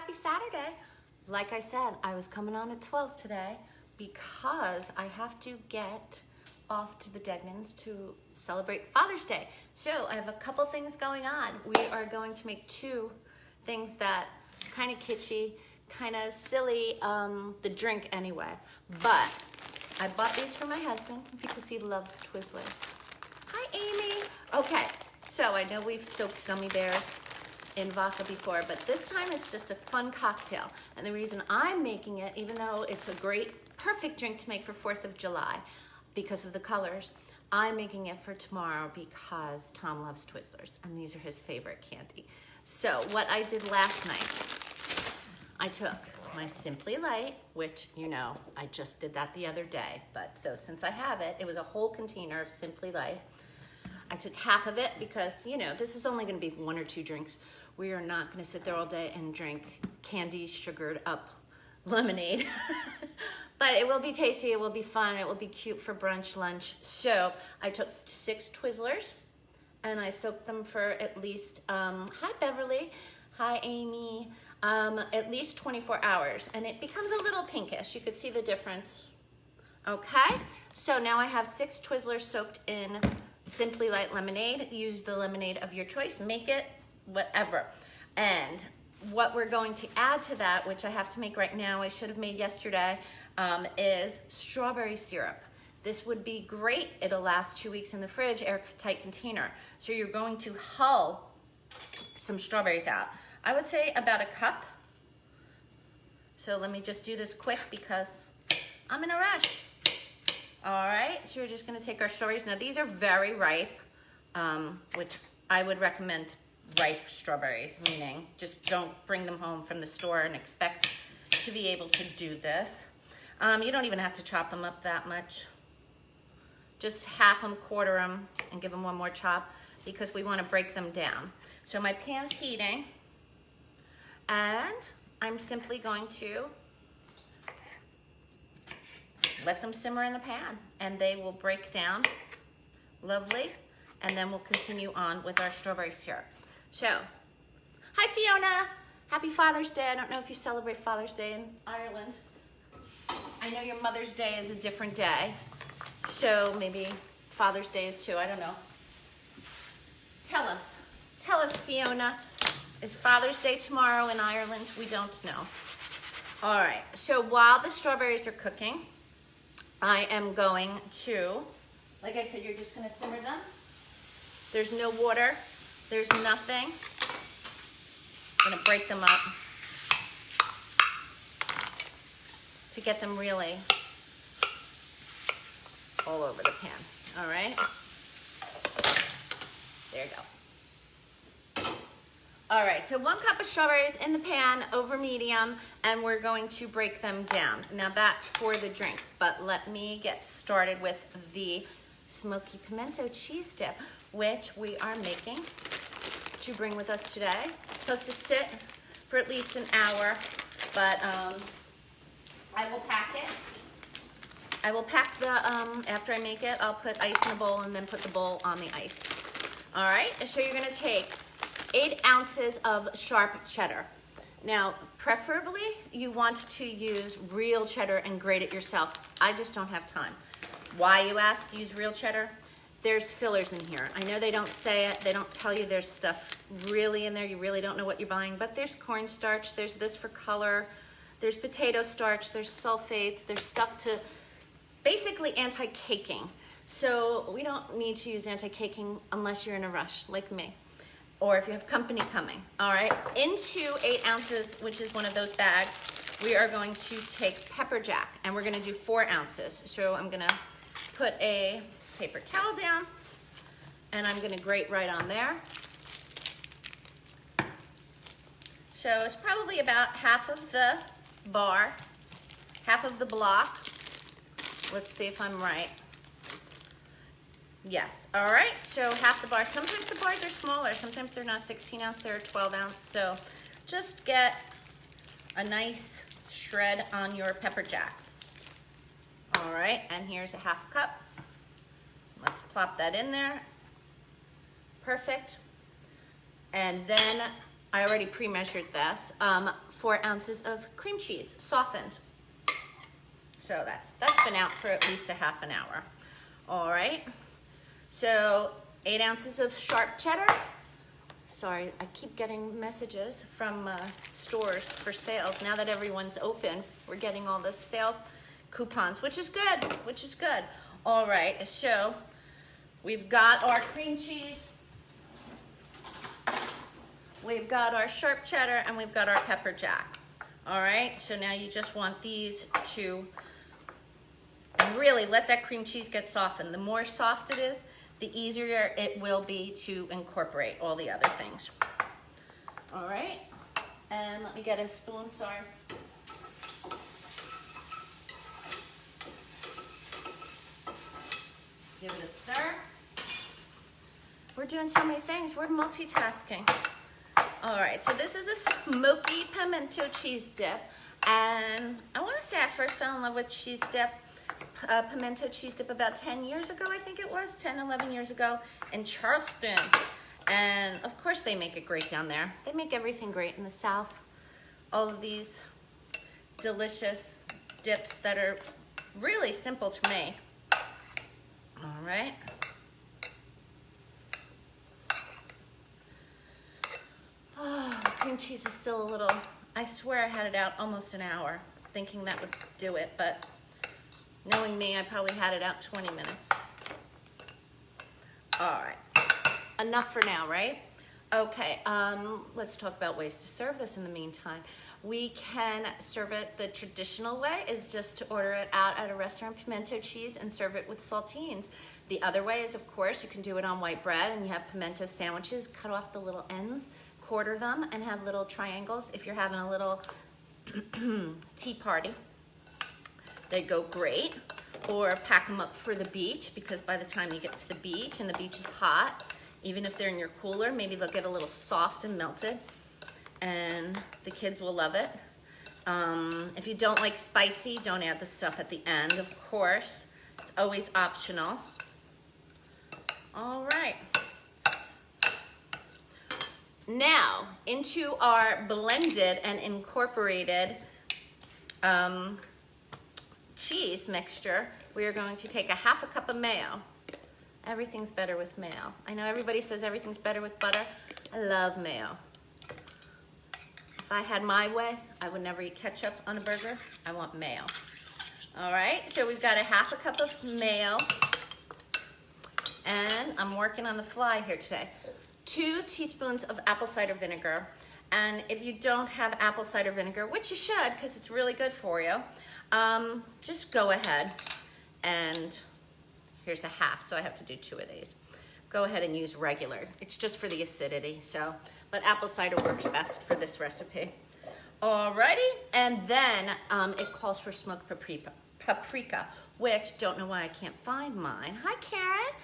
happy Saturday. Like I said, I was coming on at 12 today because I have to get off to the Degnans to celebrate Father's Day. So I have a couple things going on. We are going to make two things that kind of kitschy, kind of silly, the drink anyway. But I bought these for my husband because he loves Twizzlers. Hi, Amy. Okay, so I know we've soaked gummy bears in vodka before, but this time it's just a fun cocktail. And the reason I'm making it, even though it's a great, perfect drink to make for 4th of July because of the colors, I'm making it for tomorrow because Tom loves Twizzlers and these are his favorite candy. So what I did last night, I took my Simply Light, which, you know, I just did that the other day, but so since I have it, it was a whole container of Simply Light. I took half of it because, you know, this is only gonna be 1 or 2 drinks. We are not gonna sit there all day and drink candy sugared up lemonade. But it will be tasty, it will be fun, it will be cute for brunch, lunch. So I took 6 Twizzlers and I soaked them for at least, hi Beverly, hi Amy, at least 24 hours. And it becomes a little pinkish, you could see the difference. Okay, so now I have 6 Twizzlers soaked in Simply Light lemonade. Use the lemonade of your choice, make it whatever. And what we're going to add to that, which I have to make right now, I should have made yesterday, is strawberry syrup. This would be great. It'll last 2 weeks in the fridge, airtight container. So you're going to hull some strawberries out. I would say about a cup. So let me just do this quick because I'm in a rush. All right, so we're just gonna take our strawberries. Now these are very ripe, which I would recommend ripe strawberries, meaning just don't bring them home from the store and expect to be able to do this. You don't even have to chop them up that much. Just half them, quarter them, and give them one more chop because we wanna break them down. So my pan's heating, and I'm simply going to let them simmer in the pan and they will break down lovely, and then we'll continue on with our strawberry syrup. So, hi Fiona, happy Father's Day. I don't know if you celebrate Father's Day in Ireland. I know your Mother's Day is a different day, so maybe Father's Day is too, I don't know. Tell us Fiona, is Father's Day tomorrow in Ireland? We don't know. All right, so while the strawberries are cooking, I am going to, like I said, you're just gonna simmer them. There's no water, there's nothing. I'm gonna break them up to get them really all over the pan, all right? There you go. All right, so 1 cup of strawberries in the pan over medium, and we're going to break them down. Now that's for the drink, but let me get started with the smoky pimento cheese dip, which we are making to bring with us today. It's supposed to sit for at least an hour, but I will pack it. I will pack the, after I make it, I'll put ice in a bowl and then put the bowl on the ice. All right, so you're gonna take 8 ounces of sharp cheddar. Now, preferably, you want to use real cheddar and grate it yourself. I just don't have time. Why, you ask, use real cheddar? There's fillers in here. I know they don't say it, they don't tell you there's stuff really in there, you really don't know what you're buying, but there's cornstarch, there's this for color, there's potato starch, there's sulfates, there's stuff to, basically anti-caking. So we don't need to use anti-caking unless you're in a rush, like me, or if you have company coming, all right? Into 8 ounces, which is one of those bags, we are going to take pepper jack, and we're gonna do 4 ounces. So I'm gonna put a paper towel down, and I'm gonna grate right on there. So it's probably about half of the bar, half of the block. Let's see if I'm right. Yes, all right, so half the bar. Sometimes the bars are smaller, sometimes they're not 16 ounce, they're 12 ounce. So just get a nice shred on your pepper jack. All right, and here's a half cup. Let's plop that in there. Perfect. And then I already pre-measured this. 4 ounces of cream cheese, softened. So that's been out for at least a half an hour. All right, so 8 ounces of sharp cheddar. Sorry, I keep getting messages from stores for sales. Now that everyone's open, we're getting all the sale coupons, which is good, All right, so we've got our cream cheese, we've got our sharp cheddar, and we've got our pepper jack. All right, so now you just want these to, and really let that cream cheese get softened. The more soft it is, the easier it will be to incorporate all the other things. All right, and let me get a spoon, sorry. Give it a stir. We're doing so many things, we're multitasking. All right, so this is a smoky pimento cheese dip, and I wanna say I first fell in love with cheese dip, pimento cheese dip about 10 years ago, I think it was, 10, 11 years ago in Charleston. And of course they make it great down there. They make everything great in the South. All of these delicious dips that are really simple to make. All right. Oh, the cream cheese is still a little, I swear I had it out almost an hour thinking that would do it, but knowing me, I probably had it out 20 minutes. All right, enough for now, right? Okay, let's talk about ways to serve this in the meantime. We can serve it the traditional way, is just to order it out at a restaurant, pimento cheese, and serve it with saltines. The other way is, of course, you can do it on white bread, and you have pimento sandwiches, cut off the little ends, quarter them, and have little triangles. If you're having a little tea party, they go great. Or pack them up for the beach, because by the time you get to the beach and the beach is hot, even if they're in your cooler, maybe they'll get a little soft and melted, and the kids will love it. If you don't like spicy, don't add the stuff at the end, of course. Always optional. All right. Now, into our blended and incorporated cheese mixture, we are going to take a half a cup of mayo. Everything's better with mayo. I know everybody says everything's better with butter. I love mayo. If I had my way, I would never eat ketchup on a burger. I want mayo. All right, so we've got a half a cup of mayo, and I'm working on the fly here today. 2 teaspoons of apple cider vinegar. And if you don't have apple cider vinegar, which you should because it's really good for you, just go ahead and here's a half, so I have to do 2 of these. Go ahead and use regular. It's just for the acidity, so, but apple cider works best for this recipe. Alrighty, and then it calls for smoked paprika, which, don't know why I can't find mine. Hi, Karen.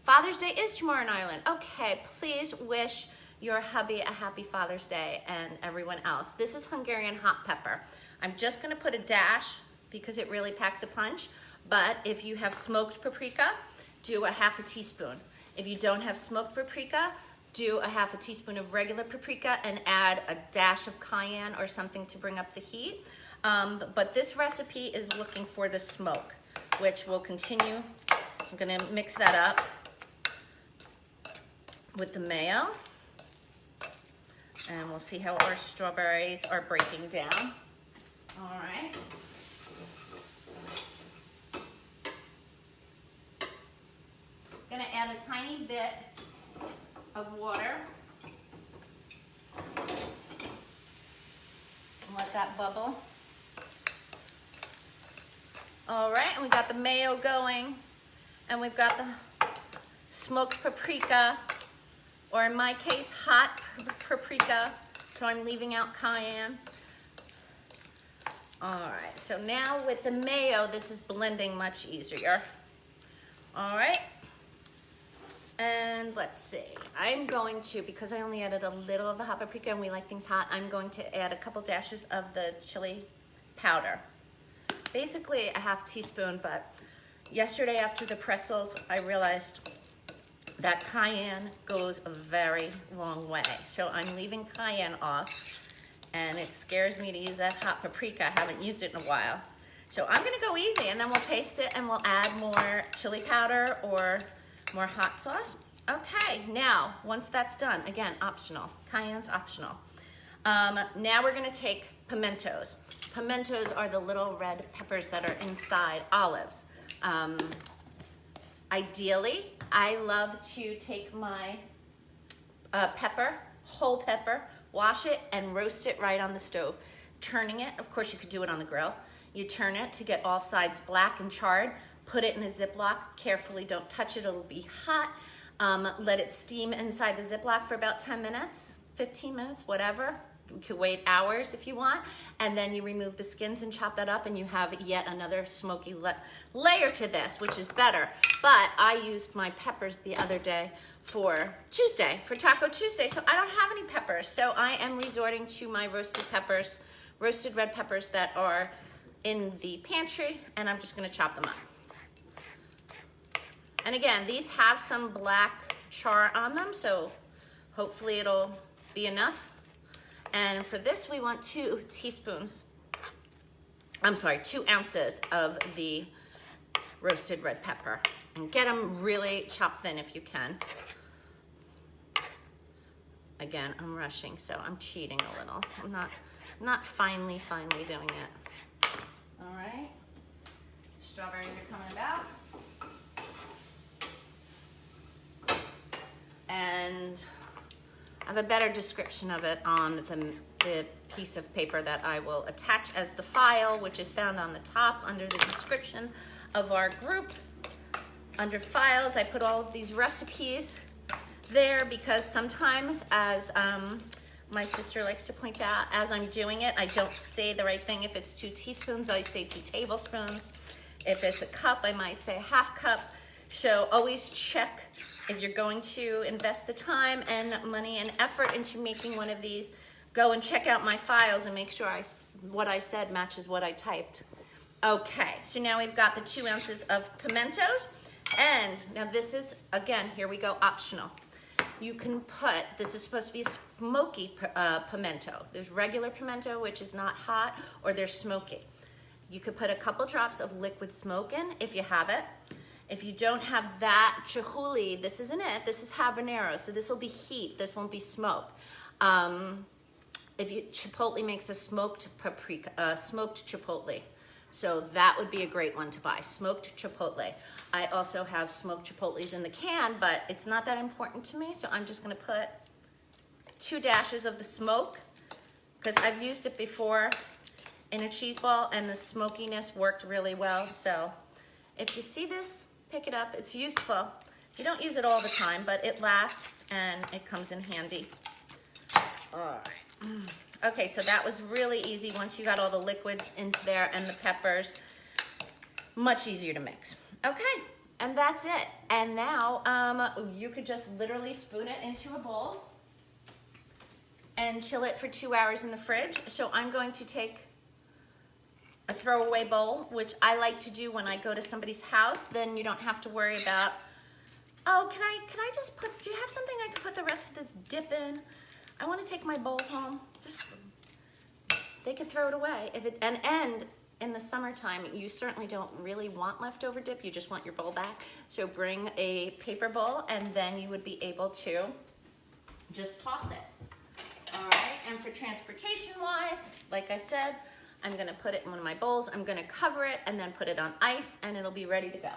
Father's Day is tomorrow in Ireland. Okay, please wish your hubby a happy Father's Day and everyone else. This is Hungarian hot pepper. I'm just gonna put a dash because it really packs a punch, but if you have smoked paprika, do a half a teaspoon. If you don't have smoked paprika, do a half a teaspoon of regular paprika and add a dash of cayenne or something to bring up the heat. But this recipe is looking for the smoke, which will continue. I'm gonna mix that up with the mayo. And we'll see how our strawberries are breaking down. All right. Gonna add a tiny bit of water. And let that bubble. All right, and we got the mayo going, and we've got the smoked paprika, or in my case, hot paprika, so I'm leaving out cayenne. All right, so now with the mayo, this is blending much easier. All right, and let's see. I'm going to, because I only added a little of the hot paprika and we like things hot, I'm going to add a couple dashes of the chili powder. Basically a half teaspoon, but yesterday after the pretzels, I realized that cayenne goes a very long way. So I'm leaving cayenne off, and it scares me to use that hot paprika. I haven't used it in a while. So I'm gonna go easy, and then we'll taste it and we'll add more chili powder or more hot sauce. Okay, now, once that's done, again, optional. Cayenne's optional. Now we're gonna take pimentos. Pimentos are the little red peppers that are inside olives. Ideally, I love to take my pepper, whole pepper, wash it and roast it right on the stove. Turning it, of course you could do it on the grill. You turn it to get all sides black and charred, put it in a Ziploc, carefully don't touch it, it'll be hot. Let it steam inside the Ziploc for about 10 minutes, 15 minutes, whatever. You could wait hours if you want. And then you remove the skins and chop that up and you have yet another smoky layer to this, which is better. But I used my peppers the other day for Tuesday, for Taco Tuesday. So I don't have any peppers. So I am resorting to my roasted peppers, roasted red peppers that are in the pantry, and I'm just gonna chop them up. And again, these have some black char on them, so hopefully it'll be enough. And for this, we want 2 ounces of the roasted red pepper. And get them really chopped thin if you can. Again, I'm rushing, so I'm cheating a little. I'm not finely doing it. All right, strawberries are coming about. And I have a better description of it on the piece of paper that I will attach as the file, which is found on the top under the description of our group. Under files, I put all of these recipes there because sometimes, as my sister likes to point out, as I'm doing it, I don't say the right thing. If it's 2 teaspoons, I say 2 tablespoons. If it's a cup, I might say 1/2 cup. So always check if you're going to invest the time and money and effort into making one of these. Go and check out my files and make sure what I said matches what I typed. Okay, so now we've got the 2 ounces of pimentos. And now this is, again, here we go, optional. You can put, this is supposed to be a smoky pimento. There's regular pimento, which is not hot, or there's smoky. You could put a couple drops of liquid smokin if you have it. If you don't have that, chihuly, this isn't it. This is habanero, so this will be heat. This won't be smoke. Chipotle makes a smoked paprika, smoked chipotle. So that would be a great one to buy, smoked chipotle. I also have smoked chipotles in the can, but it's not that important to me, so I'm just gonna put 2 dashes of the smoke, because I've used it before in a cheese ball, and the smokiness worked really well. So if you see this, pick it up, it's useful. You don't use it all the time, but it lasts and it comes in handy. All right. Okay, so that was really easy once you got all the liquids into there and the peppers. Much easier to mix. Okay, and that's it. And now you could just literally spoon it into a bowl and chill it for 2 hours in the fridge. So I'm going to take a throwaway bowl, which I like to do when I go to somebody's house. Then you don't have to worry about, oh, can I just put, do you have something I can put the rest of this dip in? I want to take my bowl home. Just, they could throw it away. And in the summertime, you certainly don't really want leftover dip. You just want your bowl back. So bring a paper bowl, and then you would be able to just toss it. All right, and for transportation-wise, like I said, I'm gonna put it in one of my bowls, I'm gonna cover it, and then put it on ice, and it'll be ready to go.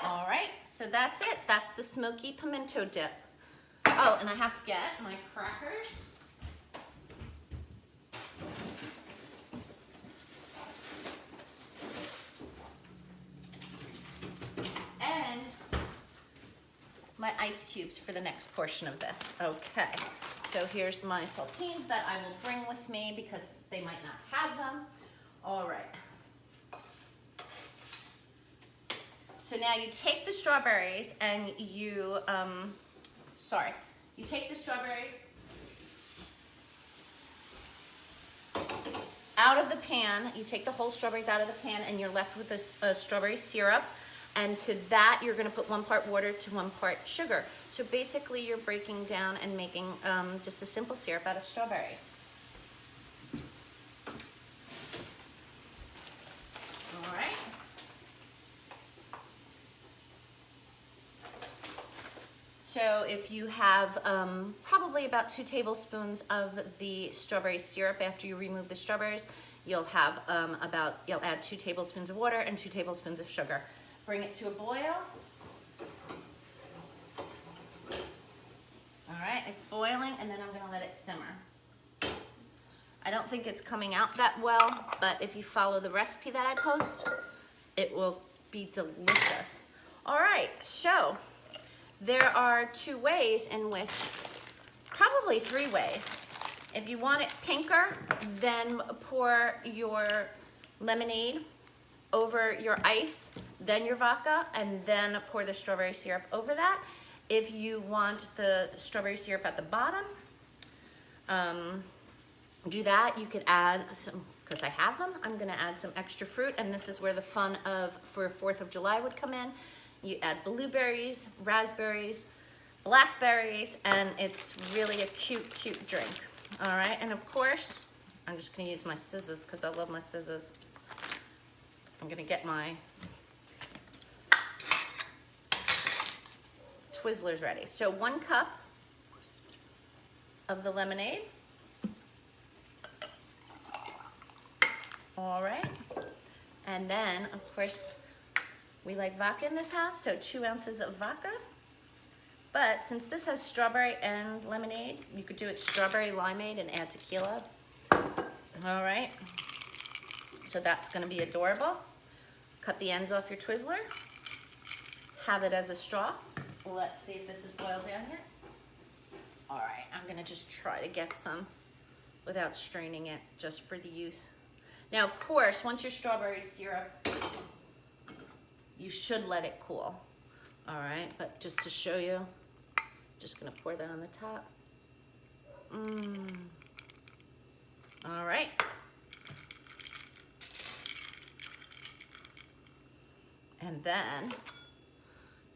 All right, so that's it. That's the smoky pimento dip. Oh, and I have to get my crackers. And my ice cubes for the next portion of this. Okay, so here's my saltines that I will bring with me because they might not have them. All right. So now you take the strawberries and you, you take the strawberries out of the pan, you take the whole strawberries out of the pan, and you're left with this strawberry syrup. And to that, you're gonna put 1 part water to 1 part sugar. So basically you're breaking down and making just a simple syrup out of strawberries. So if you have probably about 2 tablespoons of the strawberry syrup after you remove the strawberries, you'll have you'll add 2 tablespoons of water and 2 tablespoons of sugar. Bring it to a boil. All right, it's boiling, and then I'm gonna let it simmer. I don't think it's coming out that well, but if you follow the recipe that I post, it will be delicious. All right, so there are 2 ways in which, probably 3 ways. If you want it pinker, then pour your lemonade over your ice, then your vodka, and then pour the strawberry syrup over that. If you want the strawberry syrup at the bottom, do that. You could add some, because I have them, I'm gonna add some extra fruit, and this is where the fun for 4th of July would come in. You add blueberries, raspberries, blackberries, and it's really a cute, cute drink. All right, and of course, I'm just gonna use my scissors because I love my scissors. I'm gonna get my Twizzlers ready. So 1 cup of the lemonade. All right, and then of course we like vodka in this house, so 2 ounces of vodka. But since this has strawberry and lemonade, you could do it strawberry limeade and add tequila. All right, so that's gonna be adorable. Cut the ends off your Twizzler. Have it as a straw. Let's see if this is boiled down yet. All right, I'm gonna just try to get some without straining it, just for the use. Now, of course, once your strawberry syrup, you should let it cool. All right, but just to show you, just gonna pour that on the top. All right. And then,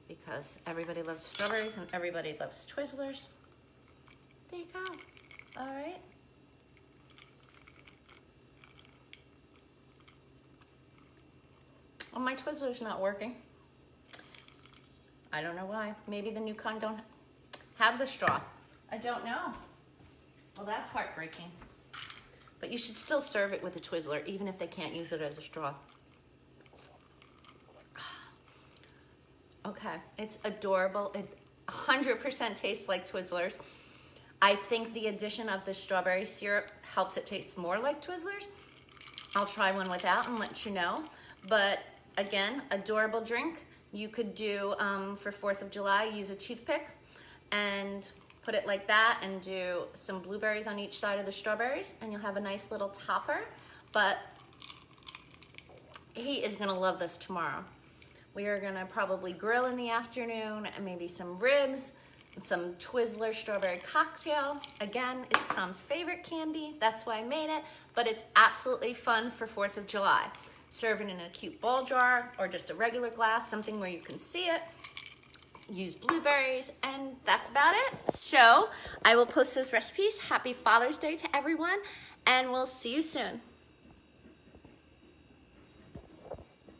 because everybody loves strawberries and everybody loves Twizzlers, there you go. All right. Well, my Twizzler's not working. I don't know why. Maybe the new kind don't have the straw. I don't know. Well, that's heartbreaking. But you should still serve it with a Twizzler, even if they can't use it as a straw. Okay, it's adorable. It 100% tastes like Twizzlers. I think the addition of the strawberry syrup helps it taste more like Twizzlers. I'll try one without and let you know. But again, adorable drink. You could do, for 4th of July, use a toothpick and put it like that and do some blueberries on each side of the strawberries, and you'll have a nice little topper. But he is gonna love this tomorrow. We are gonna probably grill in the afternoon, and maybe some ribs, and some Twizzler strawberry cocktail. Again, it's Tom's favorite candy. That's why I made it, but it's absolutely fun for 4th of July. Serve it in a cute bowl jar or just a regular glass, something where you can see it. Use blueberries, and that's about it. So I will post those recipes. Happy Father's Day to everyone, and we'll see you soon.